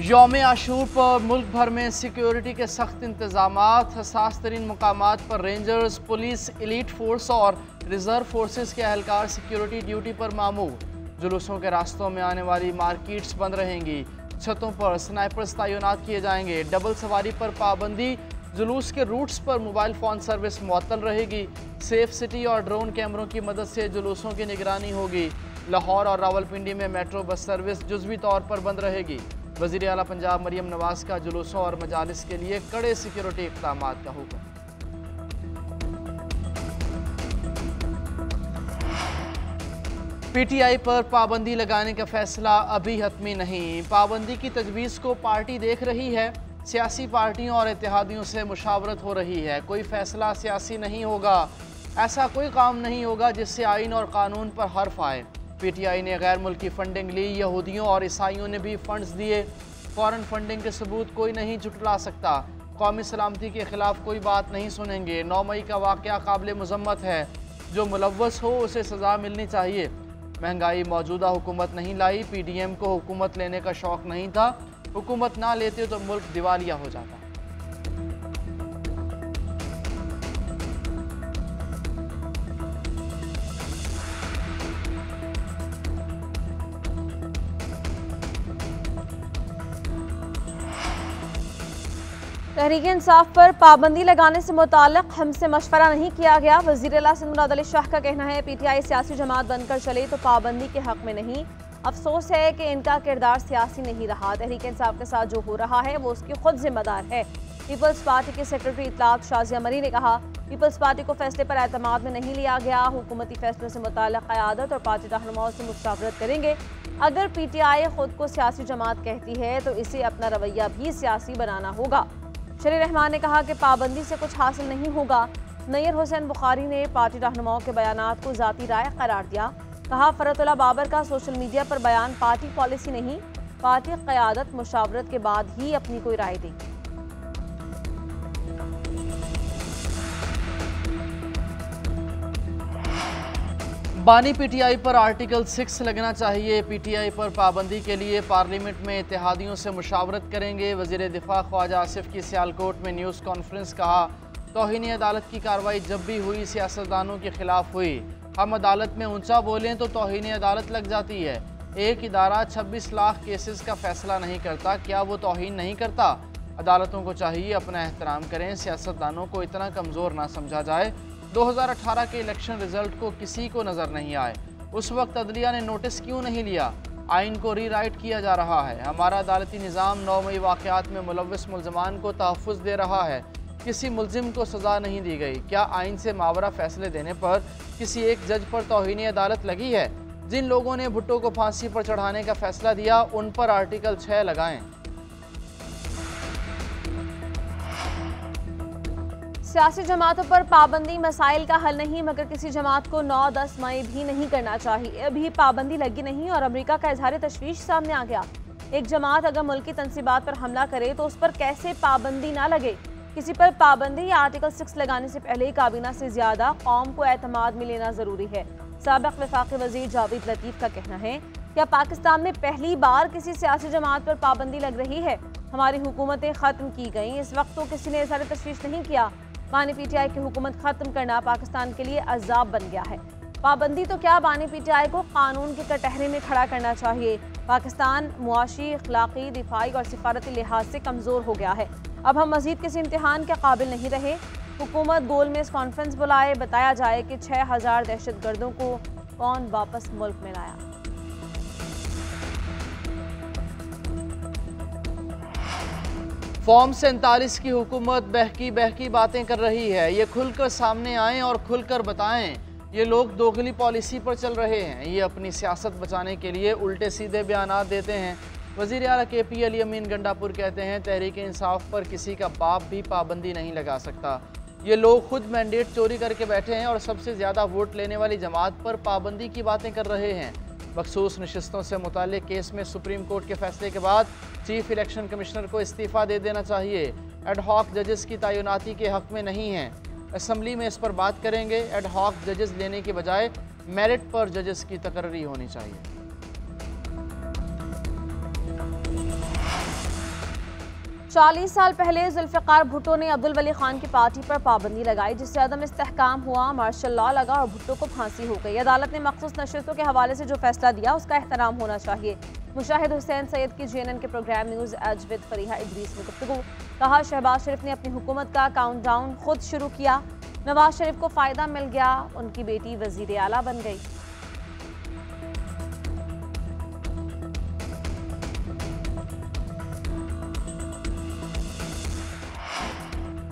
यौम आशूर पर मुल्क भर में सिक्योरिटी के सख्त इंतजामात। हसास तरीन मकामात पर रेंजर्स, पुलिस, एलीट फोर्स और रिजर्व फोर्सेस के अहलकार सिक्योरिटी ड्यूटी पर मामूर। जुलूसों के रास्तों में आने वाली मार्केट्स बंद रहेंगी। छतों पर स्नाइपर्स तैनात किए जाएंगे। डबल सवारी पर पाबंदी। जुलूस के रूट्स पर मोबाइल फ़ोन सर्विस मुअत्तल रहेगी। सेफ सिटी और ड्रोन कैमरों की मदद से जुलूसों की निगरानी होगी। लाहौर और रावलपिंडी में मेट्रो बस सर्विस जुज़वी तौर पर बंद रहेगी। वज़ीर आला पंजाब मरियम नवाज़ का जुलूसों और मजालिस के लिए कड़े सिक्योरिटी इक़दामात का हुक्म। PTI पर पाबंदी लगाने का फैसला अभी हतमी नहीं। पाबंदी की तजवीज़ को पार्टी देख रही है। सियासी पार्टियों और इत्तेहादियों से मुशावरत हो रही है। कोई फैसला सियासी नहीं होगा। ऐसा कोई काम नहीं होगा जिससे आइन और कानून पर हर्फ आए। PTI ने गैर मुल्की फंडिंग ली। यहूदियों और ईसाइयों ने भी फंड्स दिए। फॉरेन फंडिंग के सबूत कोई नहीं जुटला सकता। कौमी सलामती के खिलाफ कोई बात नहीं सुनेंगे। 9 मई का वाक़या काबिल मज़म्मत है। जो मुलव्वस हो उसे सज़ा मिलनी चाहिए। महंगाई मौजूदा हुकूमत नहीं लाई। PDM को हुकूमत लेने का शौक़ नहीं था। हुकूमत ना लेते तो मुल्क दिवालिया हो जाता। तहरीक इंसाफ पर पाबंदी लगाने से मुताल्लिक़ हमसे मशवरा नहीं किया गया। वज़ीर आला सिंध मुराद अली शाह का कहना है PTI सियासी जमात बनकर चले तो पाबंदी के हक़ में नहीं। अफसोस है कि इनका किरदार सियासी नहीं रहा। तहरीक इंसाफ के साथ जो हो रहा है वो उसकी खुद जिम्मेदार है। पीपल्स पार्टी के सेक्रेटरी इत्तलात शाजिया मरी ने कहा पीपल्स पार्टी को फैसले पर एतमाद में नहीं लिया गया। हुकूमती फैसलों से मुताल्लिक़ क़यादत और पार्टी रहनुमाओं से मुशावरत करेंगे। अगर PTI खुद को सियासी जमात कहती है तो इसे अपना रवैया भी सियासी बनाना होगा। शरीर रहमान ने कहा कि पाबंदी से कुछ हासिल नहीं होगा। नैयर हुसैन बुखारी ने पार्टी रहनुमाओं के बयानात को ज़ाती राय करार दिया। कहा फरतुल्लाह बाबर का सोशल मीडिया पर बयान पार्टी पॉलिसी नहीं, पार्टी क़यादत मुशावरत के बाद ही अपनी कोई राय देगी। बानी PTI पर आर्टिकल 6 लगना चाहिए। PTI पर पाबंदी के लिए पार्लियामेंट में इत्तेहादियों से मुशावरत करेंगे। वज़ीर दिफा ख्वाजा आसिफ की सियालकोट में न्यूज़ कॉन्फ्रेंस। कहा तौहीन अदालत की कार्रवाई जब भी हुई सियासतदानों के खिलाफ हुई। हम अदालत में ऊंचा बोलें तो तौहीन अदालत लग जाती है। एक इदारा 26 लाख केसेस का फैसला नहीं करता, क्या वो तौहीन नहीं करता? अदालतों को चाहिए अपना एहतराम करें। सियासतदानों को इतना कमज़ोर ना समझा जाए। 2018 के इलेक्शन रिजल्ट को किसी को नज़र नहीं आए। उस वक्त अदलिया ने नोटिस क्यों नहीं लिया? आइन को रीराइट किया जा रहा है। हमारा अदालती निज़ाम 9 मई वाक़यात में मुलव्वस मुल्ज़मान को तहफ़्फ़ुज़ दे रहा है। किसी मुल्ज़िम को सज़ा नहीं दी गई। क्या आइन से मावरा फैसले देने पर किसी एक जज पर तौहीन अदालत लगी है? जिन लोगों ने भुट्टो को फांसी पर चढ़ाने का फैसला दिया उन पर आर्टिकल 6 लगाएं। सियासी जमातों पर पाबंदी मसाइल का हल नहीं, मगर किसी जमात को 9-10 मई भी नहीं करना चाहिए। अभी पाबंदी लगी नहीं और अमेरिका का इजहार तशवीश सामने आ गया। एक जमात अगर मुल्की तनसीबात पर हमला करे तो उस पर कैसे पाबंदी ना लगे? किसी पर पाबंदी या आर्टिकल 6 लगाने से पहले काबीना से ज्यादा कौम को एतमाद में लेना जरूरी है। साबिक़ वफाकी वज़ीर जावेद लतीफ़ का कहना है क्या पाकिस्तान में पहली बार किसी सियासी जमात पर पाबंदी लग रही है? हमारी हुकूमतें ख़त्म की गई, इस वक्त तो किसी ने इजहार तशवीश नहीं किया। बानी PTI की हुकूमत ख़त्म करना पाकिस्तान के लिए अज़ाब बन गया है। पाबंदी तो क्या, बानी PTI को कानून के कटहरे में खड़ा करना चाहिए। पाकिस्तान मुआशी, अखलाकी, दिफाई और सिफारती लिहाज से कमज़ोर हो गया है। अब हम मज़ीद किसी इम्तिहान के काबिल नहीं रहे। हुकूमत गोल में कॉन्फ्रेंस बुलाए, बताया जाए कि 6000 दहशतगर्दों को कौन वापस मुल्क में लाया। फॉर्म 47 की हुकूमत बहकी बातें कर रही है। ये खुलकर सामने आएं और खुलकर बताएं। ये लोग दोगली पॉलिसी पर चल रहे हैं। ये अपनी सियासत बचाने के लिए उल्टे सीधे बयानात देते हैं। वज़ीर आला KP अली अमीन गंडापुर कहते हैं तहरीक इंसाफ पर किसी का बाप भी पाबंदी नहीं लगा सकता। ये लोग खुद मैंडेट चोरी करके बैठे हैं और सबसे ज़्यादा वोट लेने वाली जमात पर पाबंदी की बातें कर रहे हैं। मखसूस नशिस्तों से मुताल्लिक केस में सुप्रीम कोर्ट के फैसले के बाद चीफ इलेक्शन कमिश्नर को इस्तीफ़ा दे देना चाहिए। एड हॉक जजेस की तैनाती के हक़ में नहीं हैं। असम्बली में इस पर बात करेंगे। एड हॉक जजेस लेने के बजाय मेरिट पर जजेस की तकर्री होनी चाहिए। 40 साल पहले जुल्फ़िकार भुट्टो ने अब्दुल वली खान की पार्टी पर पाबंदी लगाई, जिससे अदम इस्तेहकाम हुआ, मार्शल लॉ लगा और भुट्टो को फांसी हो गई। अदालत ने मखसूस नशिस्तों के हवाले से जो फैसला दिया उसका एहतराम होना चाहिए। मुशाहिद हुसैन सैयद की JNN के programme news edge with Fariha Idris में गुफ्तगू। कहा, शहबाज शरीफ ने अपनी हुकूमत का काउंटडाउन खुद शुरू किया, नवाज शरीफ को फ़ायदा मिल गया, उनकी बेटी वज़ीर आला बन गई।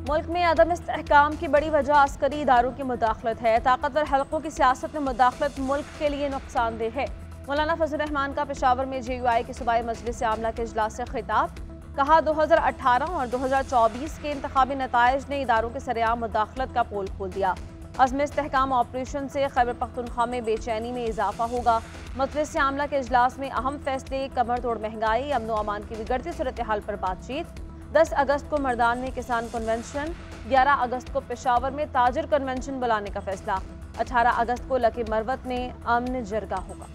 मुल्क में अदम इस्तेहकाम की बड़ी वजह अस्करी इदारों की मुदाखलत है। ताकतवर हलकों की सियासत में मुदाखलत मुल्क के लिए नुकसानदेह है। मौलाना फजल रहमान का पेशावर में JUI की सूबाई मजलिस आमला के इजलास से खिताब। कहा, 2018 और 2024 के इंतखाबी नताइज ने इदारों के सरेआम मुदाखलत का पोल खोल दिया। अज़्म इस्तेहकाम ऑपरेशन से खैबर पख्तूनख्वा में बेचैनी में इजाफा होगा। मजलिस आमला के इजलास में अहम फैसले, कमर तोड़ महंगाई, अमन व अमान की बिगड़ती सूरत हाल पर बातचीत। 10 अगस्त को मर्दान में किसान कन्वेंशन, 11 अगस्त को पेशावर में ताजिर कन्वेंशन बुलाने का फैसला, 18 अगस्त को लकी मरवत में अमन जरगा होगा।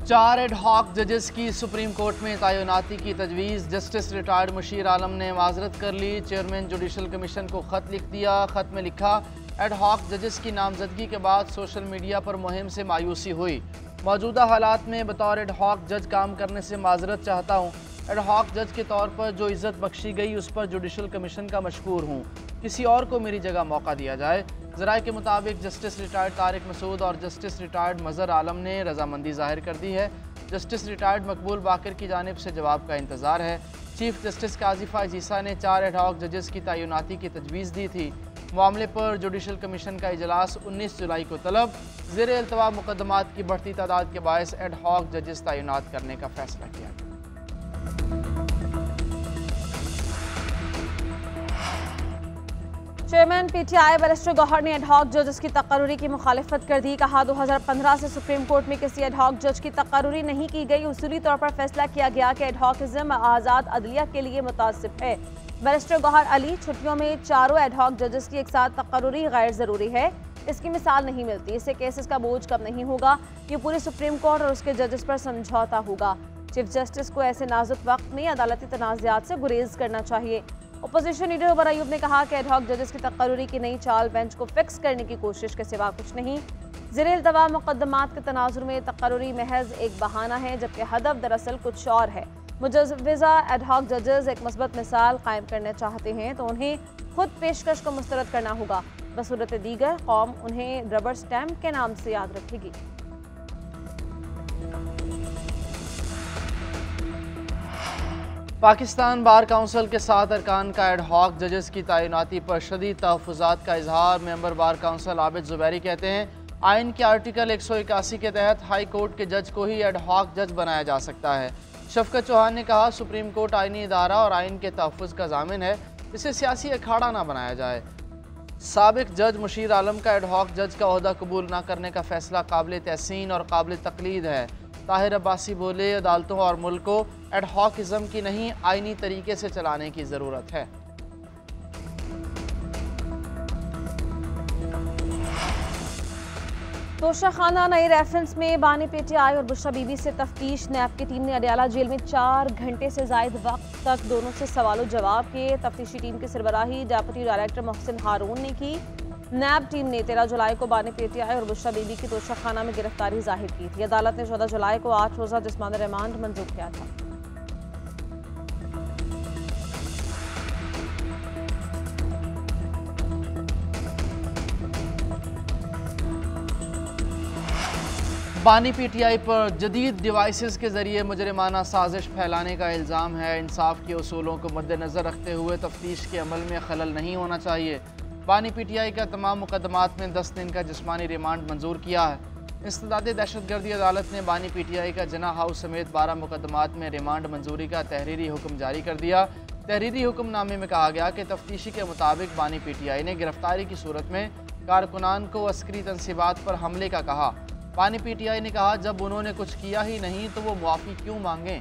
चार एडहॉक जजेस की सुप्रीम कोर्ट में तैनाती की तजवीज़। जस्टिस रिटायर्ड मुशीर आलम ने माजरत कर ली। चेयरमैन जुडिशल कमीशन को ख़त लिख दिया। ख़त में लिखा, एडहॉक जजेस की नामजदगी के बाद सोशल मीडिया पर मुहिम से मायूसी हुई। मौजूदा हालात में बतौर एडहॉक जज काम करने से माजरत चाहता हूँ। एडहॉक जज के तौर पर जो इज़्ज़त बख्शी गई उस पर जुडिशल कमीशन का मशकूर हूँ। किसी और को मेरी जगह मौका दिया जाए। ज़राए के मुताबिक जस्टिस रिटायर्ड तारिक मसूद और जस्टिस रिटायर्ड मज़हर आलम ने रजामंदी ज़ाहिर कर दी है। जस्टिस रिटायर्ड मकबूल बाकर की जानिब से जवाब का इंतज़ार है। चीफ जस्टिस काजी फ़ाइज़ ईसा ने 4 एडहॉक जजेस की तैनाती की तजवीज़ दी थी। मामले पर जुडिशल कमीशन का इजलास 19 जुलाई को तलब। ज़ेरे अल्तवा मुकदमात की बढ़ती तादाद के बायस एडहॉक जजेस तैनात करने का फैसला किया। चेयरमैन PTI बैरिस्टर गौहर ने एडहॉक जजेस की तकर्रुरी की मुखालिफत कर दी। कहा, 2015 से सुप्रीम कोर्ट में किसी एडहॉक जज की तकर्रुरी नहीं की गई। उसूली तौर पर फैसला किया गया कि एडहॉकिज्म आज़ाद अदलिया के लिए मुतासिब है। बैरिस्टर गौहर अली, छुट्टियों में चारों एडहॉक जजेस की एक साथ तकर्रुरी गैर ज़रूरी है। इसकी मिसाल नहीं मिलती। इससे केसेस का बोझ कम नहीं होगा। ये पूरे सुप्रीम कोर्ट और उसके जजेस पर समझौता होगा। चीफ जस्टिस को ऐसे नाजुक वक्त में अदालती तनाज़ात से गुरेज करना चाहिए। अपोजिशन लीडर उमर अयूब ने कहा कि एडहॉक जजेस की तकर्रुरी की नई चाल बेंच को फिक्स करने की कोशिश के सिवा कुछ नहीं। ज़ेरे इल्तवा मुकदमात के तनाजुर में तकर्रुरी महज एक बहाना है, जबकि हदफ दरअसल कुछ और है। मुजव्विज़ा एडहॉक जजेस एक मस्बत मिसाल कायम करना चाहते हैं तो उन्हें खुद पेशकश को मुस्तरद करना होगा। बसूरत दीगर कौम उन्हें रबर स्टैम्प के नाम से याद रखेगी। पाकिस्तान बार काउंसिल के 7 अरकान का एडहॉक जजेस की तैनाती पर शदीद तहफ़्फ़ुज़ात का इजहार। Member bar council Abid Zubairi कहते हैं, आइन के आर्टिकल 181 के तहत हाई कोर्ट के जज को ही एडहॉक जज बनाया जा सकता है। शफकत चौहान ने कहा, सुप्रीम कोर्ट आइनी इदारा और आइन के तहफ़्फ़ुज़ का ज़ामिन है, इसे सियासी अखाड़ा ना बनाया जाए। साबिक जज मुशीर आलम का एडहॉक जज का ओहदा कबूल न करने का फैसला काबिल तहसीन और काबिल तकलीद है। ताहिर अब्बासी बोले, अदालतों और मुल्क को एडहॉकिज़म की नहीं आइनी तरीके से चलाने की ज़रूरत है। तोशाखाना नई रेफरेंस में बानी PTI और बुशरा बीबी से तफ्तीश। नैब की टीम ने अडियाला जेल में 4 घंटे से ज़ायद वक्त तक दोनों से सवालों जवाब किए। तफ्तीशी टीम की सरबराही डेप्यूटी डायरेक्टर मोहसिन हारून ने की। नैब टीम ने 13 जुलाई को बानी PTI और बुशरा बीबी की तोशाखाना में गिरफ्तारी जाहिर की थी। अदालत ने 14 जुलाई को 8 रोज़ा जिस्मानी रिमांड मंजूर किया था। बानी PTI पर जदीद डिवाइसेस के ज़रिए मुजरिमाना साजिश फैलाने का इल्ज़ाम है। इंसाफ के उसूलों को मद्देनज़र रखते हुए तफ्तीश के अमल में खलल नहीं होना चाहिए। बानी PTI का तमाम मुकदमात में 10 दिन का जिस्मानी रिमांड मंजूर किया है। इंसदाद दहशतगर्दी अदालत ने बानी PTI का जना हाउस समेत 12 मुकदमात में रिमांड मंजूरी का तहरीरी हुक्म जारी कर दिया। तहरीरी हुक्मनामे में कहा गया कि तफ्तीशी के मुताबिक बानी PTI ने गिरफ्तारी की सूरत में कारकुनान को अस्करी तनसीबात पर हमले का कहा। बानी PTI ने कहा, जब उन्होंने कुछ किया ही नहीं तो वो मुआफ़ी क्यों मांगें।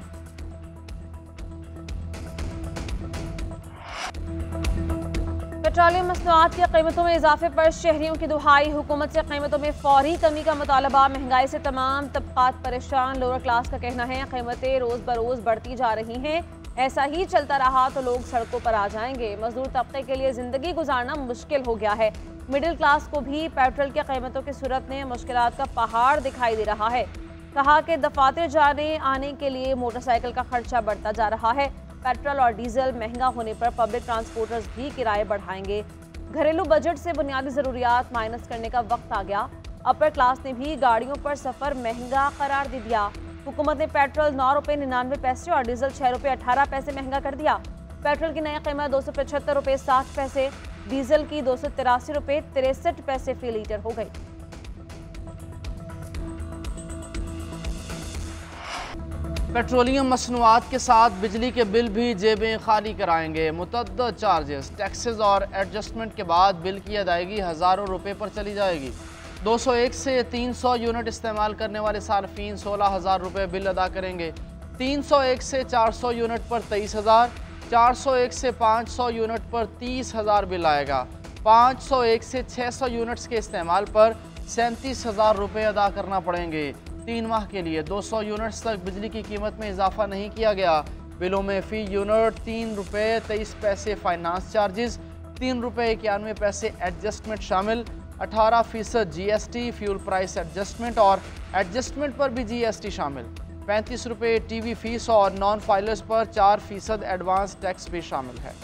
पेट्रोलियम मसनूआत की कीमतों में इजाफे पर शहरियों की दुहाई। हुकूमत से कीमतों में फौरी कमी का मुतालबा। महंगाई से तमाम तबकात परेशान। लोअर क्लास का कहना है कीमतें रोज़ बरोज़ बढ़ती जा रही हैं, ऐसा ही चलता रहा तो लोग सड़कों पर आ जाएंगे। मजदूर तबके के लिए ज़िंदगी गुजारना मुश्किल हो गया है। मिडिल क्लास को भी पेट्रोल की कीमतों की सूरत में मुश्किलात का पहाड़ दिखाई दे रहा है। कहा कि दफातर जाने आने के लिए मोटरसाइकिल का खर्चा बढ़ता जा रहा है। पेट्रोल और डीजल महंगा होने पर पब्लिक ट्रांसपोर्टर्स भी किराए बढ़ाएंगे। घरेलू बजट से बुनियादी ज़रूरियात माइनस करने का वक्त आ गया। अपर क्लास ने भी गाड़ियों पर सफ़र महंगा करार दे दिया। हुकूमत ने पेट्रोल 9 रुपये 99 पैसे और डीजल 6 रुपये 18 पैसे महंगा कर दिया। पेट्रोल की नई कीमत 275 रुपये 60 पैसे, डीजल की 283 रुपये 63 पैसे फी लीटर हो गई। पेट्रोलियम मसनूआत के साथ बिजली के बिल भी जेबें खाली कराएंगे। मुतअद्दिद चार्जेस, टैक्सेस और एडजस्टमेंट के बाद बिल की अदायगी हज़ारों रुपये पर चली जाएगी। 201 से 300 यूनिट इस्तेमाल करने वाले सार्फिन 16,000 रुपये बिल अदा करेंगे। 301 से 400 यूनिट पर 23,000, 401 से 500 यूनिट पर 30,000 बिल आएगा। 501 से 600 यूनिट्स के इस्तेमाल पर 37,000 रुपये अदा करना पड़ेंगे। 3 माह के लिए 200 यूनिट्स तक बिजली की कीमत में इजाफा नहीं किया गया। बिलों में फ़ी यूनिट 3 रुपये 23 पैसे फाइनेंस चार्जेस, 3 रुपये 91 पैसे एडजस्टमेंट शामिल, 18% GST, फ्यूल प्राइस एडजस्टमेंट और एडजस्टमेंट पर भी GST शामिल, 35 रुपये TV फीस और नॉन फाइलर्स पर 4% एडवांस टैक्स भी शामिल है।